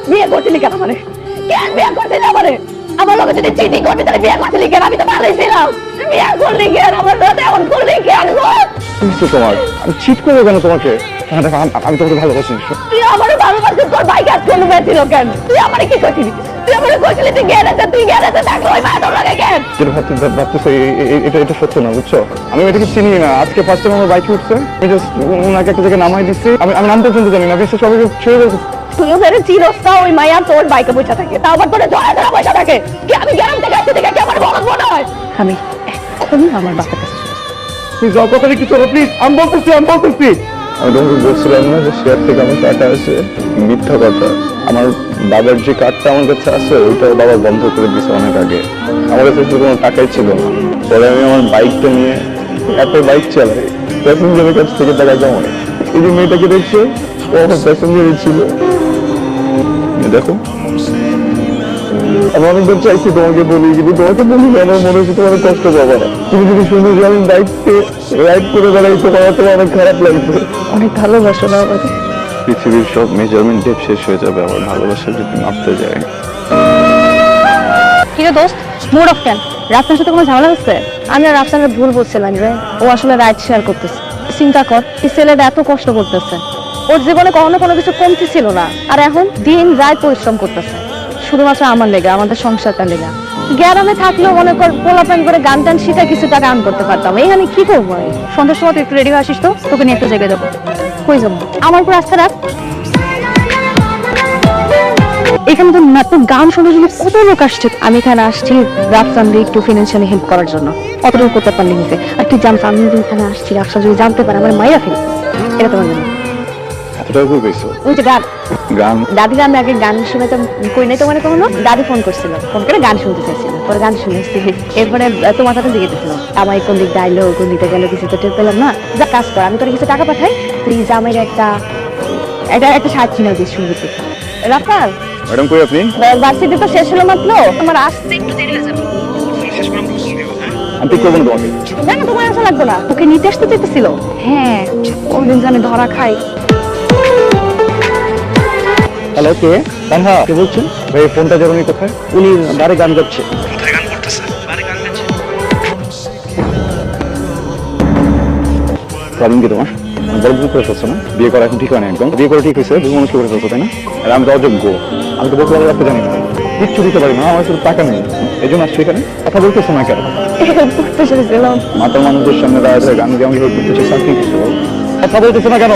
বিয়ে করছিলি কেন মানে? কেন বিয়ে করছিলি আমারে? আমার লোক যদি চিটিং করবি তাহলে বিয়ে করছিলি কেন? আমি তো ভালোই ছিলাম। বিয়ে করলি কেন? আমার সাথে এমন করলি কেন? তোমার আমি চিট করবো কেন তোমাকে? আমি তোমাকে ভালোবাসি। তুই আমারে ভালোবাসিস, তোর ভাই কাজ করলো ছিল কেন? তুই আমারে কি করছিলি? তুই আমারে কইছিলি তুই গেলেছে, তুই গেলেছে থাকলো ওই মায়া তোর লাগে কেন? যেটা ভাবতেছে এটা সত্য না, বুঝছো? আমি এটাকে চিনি না। আজকে ফার্স্ট টাইম আমার বাইকে উঠছে, আমি জাস্ট ওনাকে একটা জায়গায় নামাই দিচ্ছি। আমি নামতে শুনতে জানি না, বিশ্বাস সবাইকে ছেড়ে দেবো। তুইও ধরে চিরস্তা ওই মায়া তোর বাইকে বসে থাকে, তা আবার তোরে ধরা ধরা বসে থাকে। কি আমি গ্রাম থেকে আসছি থেকে কি আমার বলদ মনে হয়? আমি এখনই আমার বাবার কাছে প্লিজ যাও, কথা কি চলো প্লিজ। আমি বলতেছি আমি তোমাকে বলছিলাম না যে শেয়ার থেকে আমার টাকা আছে। মিথ্যা কথা। আমার বাবার যে কার্ডটা আমার কাছে আছে ওইটা বাবা বন্ধ করে দিয়েছে অনেক আগে। আমার কাছে কোনো টাকাই ছিল না। পরে আমি আমার বাইকটা নিয়ে এত বাইক চালাই, প্যাসেঞ্জারের কাছ থেকে টাকা জমাই। এই যে মেয়েটাকে দেখছো, ও আমার প্যাসেঞ্জারই ছিল। দেখো আমি অনেকবার চাইছি তোমাকে বলি, কিন্তু তোমাকে বলি আমার মনে হচ্ছে তোমার কষ্ট পাবা না। তুমি যদি শুনো যে আমি বাইককে রাইড করে বেড়াই, তোমার অনেক খারাপ লাগবে। অনেক ভালোবাসো না আমাকে? পৃথিবীর সব মেজারমেন্ট টেপ শেষ হয়ে যাবে আমার ভালোবাসা যদি মাপতে যায়। কিরে দোস্ত, মুড অফ কেন? রাফসানের সাথে কোনো ঝামেলা হচ্ছে? আমি আর রাফসানের ভুল বলছিলাম রে। ও আসলে রাইড শেয়ার করতেছে। চিন্তা কর, এই ছেলেটা এত কষ্ট করতেছে, ওর জীবনে কখনো কোনো কিছু কমতি ছিল না, আর এখন দিন রাত পরিশ্রম করতেছে শুধুমাত্র আমার লেগে, আমাদের সংসারটা লেগে। গ্রামে থাকলেও মনে কর পোলাপান করে গান টান শিখে কিছু টাকা আর্ন করতে পারতাম। এখানে কি করবো? সন্ধ্যার সময় তুই একটু রেডি হয়ে আসিস তো, তোকে নিয়ে একটা জায়গায় যাবো। কই যাবো? আমার উপর আস্থা রাখ। এখানে তো মাত্র গান শোনার জন্য কত লোক আসছে। আমি এখানে আসছি রাফসানকে একটু ফিনান্সিয়ালি হেল্প করার জন্য, অতটুকু করতে পারলি নিতে। আর তুই জানতো আমি এখানে আসছি, রাফসান যদি জানতে পারে আমার মাইয়া ফেলি। এটা তোমার জন্য এতটাও করে পেয়েছো? ওই যে গান গান দাদিরা আমি আগে গান শুনতে কই নাই তোমার কখনো? দাদি ফোন করছিল, ফোন করে গান শুনতে চাইছিল, পরে গান শুনেছি। এরপরে তোমার সাথে জিজ্ঞেসছিল আমার কোন দিক ডাইলো, কোন দিকটা গেল, কিছু তো টের পেলাম না। যা কাজ কর, আমি তোর কিছু টাকা পাঠাই, তুই জামাইয়ের একটা শার্ট কিনে দিস সুন্দর। রাফসান ম্যাডাম কই আপনি? ভার্সিটি তো শেষ হলো মাত্র, আমার আসতে একটু দেরি হয়ে যাবে। আমি ঠিক করবো না তোমাকে। না না, তোমার আসা লাগবে না, তোকে নিতে আসতে চেয়েছিল। হ্যাঁ, কোনদিন জানি ধরা খাই। হ্যালো, কে? তানহা, কে বলছেন? ভাই ফোনটা জরুরি। কোথায়? উনি বারে গান গাচ্ছে। কোথায় গান করতেছে? বারে গান গাচ্ছে। প্রবলেম কি তোমার? বড় ভুল করে ফেলছো না? বিয়ে করা এখন ঠিক হয় না একদম। বিয়ে করে ঠিক হয়েছে, ভুল মানুষকে করে ফেলছো, তাই না? আর আমি তো অযোগ্য, আমি তো বলতে রাখতে জানি না, কিচ্ছু দিতে পারি না, আমার শুধু টাকা নেই। এই জন্য আসছি এখানে। কথা বলতেছো না কেন? করতে চেয়েছিলাম। মাতার মানুষদের সামনে দাঁড়াতে গান দিয়ে আমি হেল্প করতে চাই, কি কিছু কথা বলতেছো না কেন?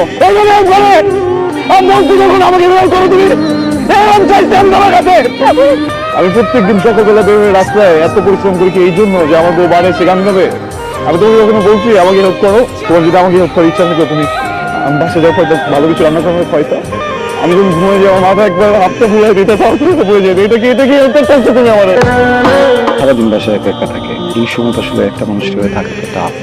আমি প্রত্যেকদিন সকালবেলা বেরোয় রাস্তায় এত পরিশ্রম করি কি এই জন্য যে আমার বউ বাড়ি এসে গান গাবে? আমি তোমাকে কখনো বলছি আমাকে হেল্প করো? তোমার যদি আমাকে হেল্প করার ইচ্ছা থাকে তুমি আমি বাসে যাও, হয়তো ভালো কিছু রান্না করার হয়তো আমি যখন ঘুমিয়ে যাবো মাথা একবার হাতটা ভুলে দিতে পড়ে যাবে। এটা কি হেল্প করছো তুমি আমার? সারাদিন বাসায় একা একা থাকে, এই সময় আসলে একটা মানুষের হয়ে থাকা তো টাফ।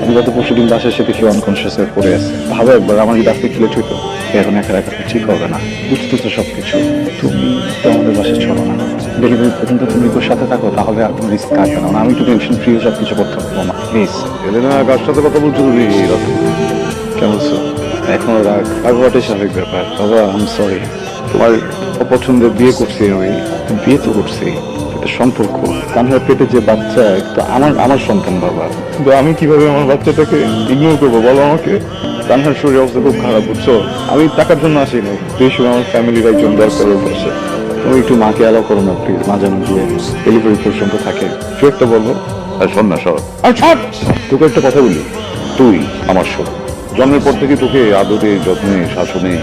আমি গত পরশু দিন বাসায় এসে দেখি আনকনসিয়াস হয়ে পড়ে আছে। ভালো একবার আমার যদি আজকে কিলে ছুঁতো, এখন একা একা ঠিক হবে না। বুঝতেছো সবকিছু। তুমি তো আমাদের বাসায় চলো না, ডেলিভারি পর্যন্ত তুমি তোর সাথে থাকো, তাহলে আর কোনো রিস্ক থাকবে না। আমি একটু টেনশন ফ্রি সব কিছু করতে পারবো না, প্লিজ। এলেনা, কার সাথে কথা বলছো তুমি? কেমন বলছো? এখনো রাগ হওয়াটাই স্বাভাবিক ব্যাপার। বাবা আই এম সরি, তোমার অপছন্দের বিয়ে করছি আমি। বিয়ে তো করছি, একটা সম্পর্ক। কানহার পেটে যে বাচ্চা তো আমার সন্তান বাবা। কিন্তু আমি কিভাবে আমার বাচ্চাটাকে ইগনোর করবো বলো আমাকে? কানহার শরীর অবস্থা খুব খারাপ, বুঝছো? আমি টাকার জন্য আসিনি, সেই সময় আমার ফ্যামিলির একজন দরকার বসে। তুমি একটু মাকে অ্যালাউ করো না প্লিজ, মা যেন গিয়ে ডেলিভারি পর্যন্ত থাকে। তুই একটা বলবো। আর শোন না, সর। তোকে একটা কথা বলি, তুই আমার শোন। জন্মের পর থেকে তোকে আদরে যত্নে শাসনে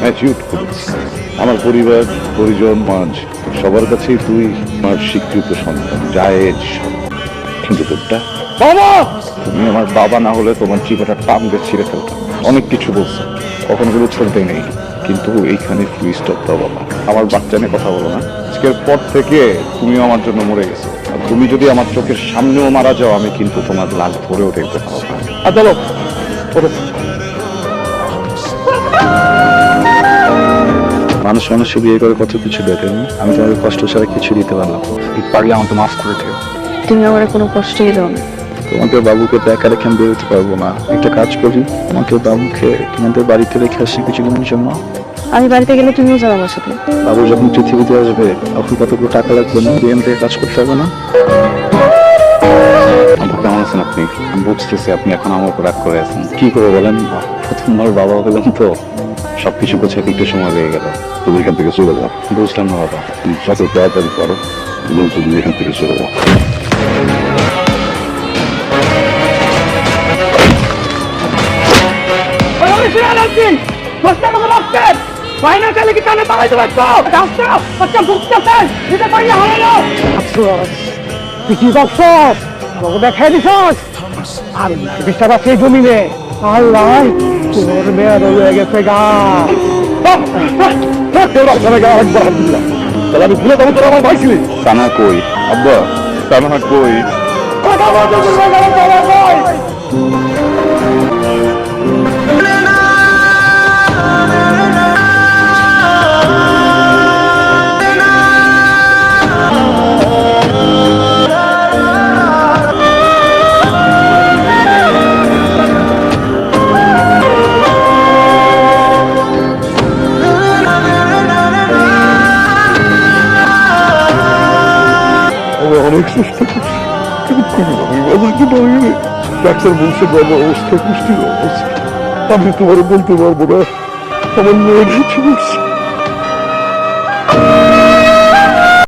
ম্যাচিউর করেছি। আমার পরিবার পরিজন মাঝ সবার কাছেই তুই আমার স্বীকৃত সন্তান, জায়েজ সন্তান। কিন্তু তোরটা বাবা, তুমি আমার বাবা না হলে তোমার জীবনটা টান দিয়ে ছিঁড়ে ফেলতাম। অনেক কিছু বলছো, কখনো গুলো চলতে নেই, কিন্তু এইখানে ফুল স্টপ দাও বাবা। আমার বাচ্চা নিয়ে কথা বলো না। আজকের পর থেকে তুমিও আমার জন্য মরে গেছো, আর তুমি যদি আমার চোখের সামনেও মারা যাও, আমি কিন্তু তোমার লাশ ধরেও দেখতে পাবো না। আর চলো ওঠো। মানুষ মানুষে বিয়ে করে কত কিছু দেয়, আমি তোমাকে কষ্ট ছাড়া কিছু দিতে পারলাম। পারলে আমাকে মাফ করে দিও। তুমি আমার কোনো কষ্টই দাও না। তোমাকে বাবুকে তো একা রেখে আমি বেরোতে পারবো না। একটা কাজ করি, তোমাকে বাবুকে তোমাদের বাড়িতে রেখে আসি কিছুদিনের জন্য। আমি বাড়িতে গেলে তুমিও যাও আমার সাথে। বাবু যখন পৃথিবীতে আসবে তখন কতগুলো টাকা লাগবে না, বিএম থেকে কাজ করতে হবে না? কেমন আছেন আপনি? আমি বুঝতেছি আপনি এখন আমার উপর রাগ করে আছেন। কি করে বলেন, প্রথমবার বাবা হলাম তো সবকিছু গোছাতে একটু সময় লেগে গেল। তুমি এখান থেকে চলে যাও। বুঝলাম না বাবা। যত তাড়াতাড়ি করো তুমি এখান থেকে চলে যাও। তুই কি করছস? তোকে দেখাই দিছস আর বিশ্বাস আছে এই জমিনে। আল্লাহ তোর মেয়ে রয়ে গেছে গা। তাহলে আমি ভুলে যাবো তোরা আমার ভাই ছিলি। কানা কই আব্বা, কানা কই? কথা বলতে বলতে গেল তোমার ভাই। আমি অনেক চেষ্টা করছি কিন্তু কোনোভাবেই বাজাতে পারিনি। ডাক্তার বলছে বাবা অবস্থা পুষ্টির অবস্থা। আমি তোমার বলতে পারবো না আমার মেয়ে বেঁচে গেছে।